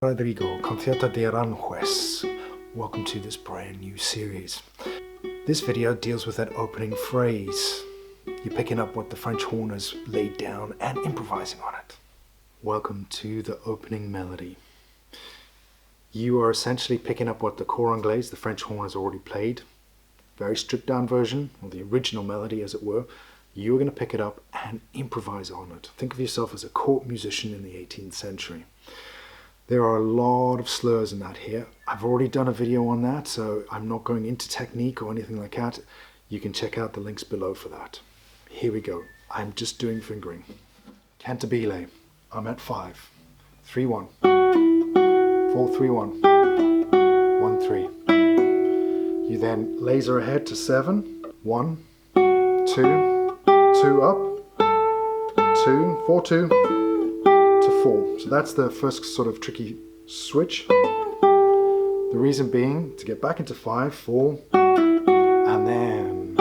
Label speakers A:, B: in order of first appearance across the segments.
A: Rodrigo, Concierto de Aranjuez. Welcome to this brand new series. This video deals with that opening phrase. You're picking up what the French horn has laid down and improvising on it. Welcome to the opening melody. You are essentially picking up what the cor anglais, the French horn, has already played. Very stripped down version, or the original melody as it were. You're going to pick it up and improvise on it. Think of yourself as a court musician in the 18th century. There are a lot of slurs in that here. I've already done a video on that, so I'm not going into technique or anything like that. You can check out the links below for that. Here we go. I'm just doing fingering. Cantabile. I'm at 5. 3-1. 4-3-1. 1-3. You then laser ahead to 7. 1, 2, 2 up, 2, 4-2. To 4. So that's the first sort of tricky switch. The reason being to get back into 5, 4, and then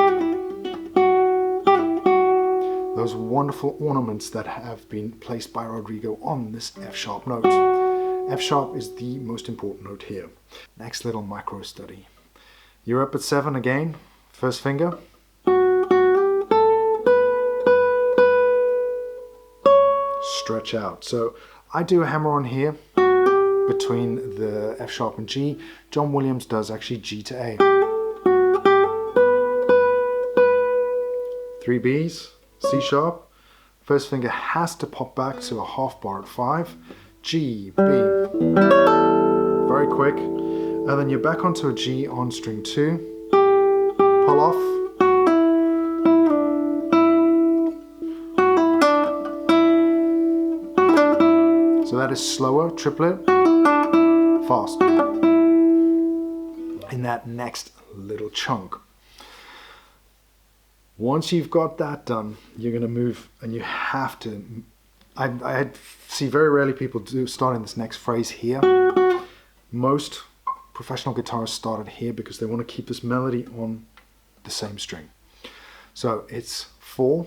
A: those wonderful ornaments that have been placed by Rodrigo on this F sharp note. F sharp is the most important note here. Next little micro study. You're up at 7 again, first finger. Stretch out. So I do a hammer on here between the F sharp and G. John Williams does actually G to A. 3 Bs, C sharp. First finger has to pop back to a half bar at 5. G, B. Very quick. And then you're back onto a G on string 2. Pull off. So that is slower, triplet, fast. In that next little chunk. Once you've got that done, you're going to move, and you have to. I see very rarely people starting this next phrase here. Most professional guitarists started here because they want to keep this melody on the same string. So it's 4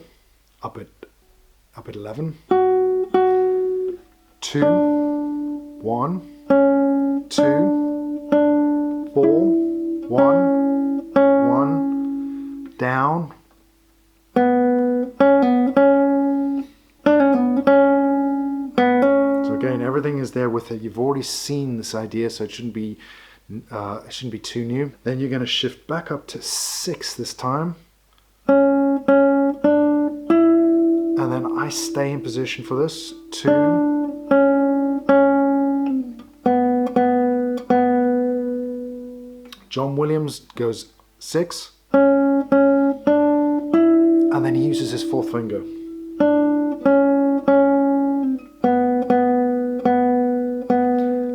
A: up at 11. 2, 1, 2, 4, 1, 1, down. So again, everything is there with it. You've already seen this idea, so it shouldn't be too new. Then you're going to shift back up to 6 this time. And then I stay in position for this. 2, John Williams goes 6, and then he uses his 4th finger.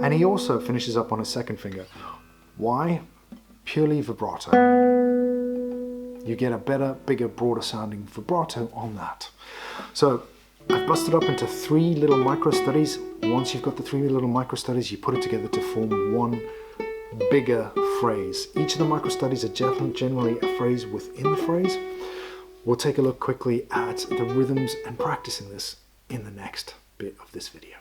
A: And he also finishes up on his 2nd finger. Why? Purely vibrato. You get a better, bigger, broader sounding vibrato on that. So I've busted up into 3 little micro studies. Once you've got the 3 little micro studies, you put it together to form one bigger phrase. Each of the micro studies are generally a phrase within the phrase. We'll take a look quickly at the rhythms and practicing this in the next bit of this video.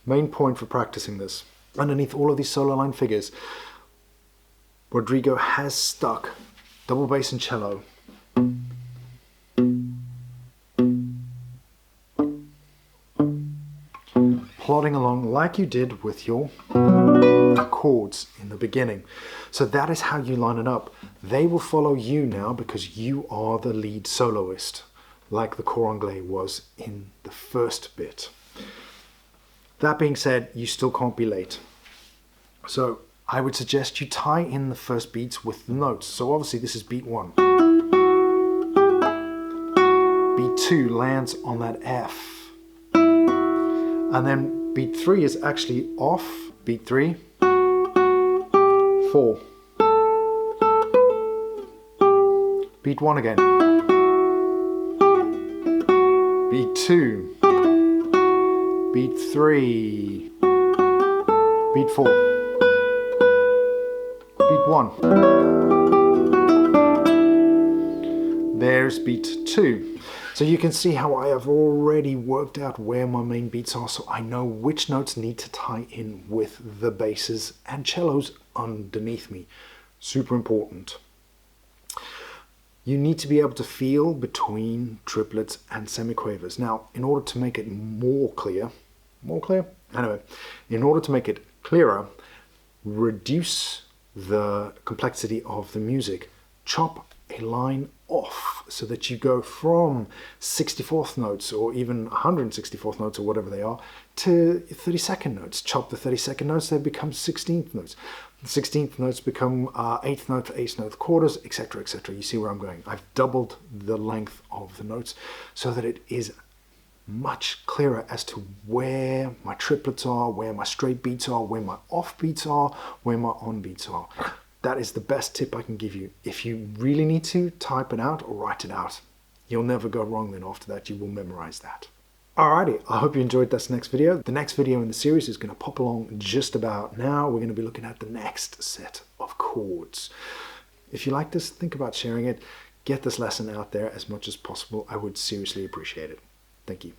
A: Main point for practicing this, underneath all of these solo line figures, Rodrigo has stuck double bass and cello. Plodding along like you did with your chords in the beginning. So that is how you line it up. They will follow you now because you are the lead soloist, like the cor anglais was in the first bit. That being said, you still can't be late. So I would suggest you tie in the first beats with the notes. So obviously this is beat 1. Beat 2 lands on that F. And then beat 3 is actually off. Beat 3, 4. Beat 1 again. Beat 2. Beat 3. Beat 4. Beat 1. There's beat 2. So you can see how I have already worked out where my main beats are, so I know which notes need to tie in with the basses and cellos underneath me. Super important. You need to be able to feel between triplets and semiquavers. Now, in order to make it more clear? Anyway, in order to make it clearer, reduce the complexity of the music. Chop a line off so that you go from 64th notes or even 164th notes or whatever they are to 32nd notes. Chop the 32nd notes, they become 16th notes. The 16th notes become 8th note, 8th note quarters, etc., etc. You see where I'm going. I've doubled the length of the notes so that it is much clearer as to where my triplets are, where my straight beats are, where my off beats are, where my on beats are. That is the best tip I can give you. If you really need to, type it out or write it out. You'll never go wrong then after that. You will memorize that. Alrighty, I hope you enjoyed this next video. The next video in the series is going to pop along just about now. We're going to be looking at the next set of chords. If you like this, think about sharing it. Get this lesson out there as much as possible. I would seriously appreciate it. Thank you.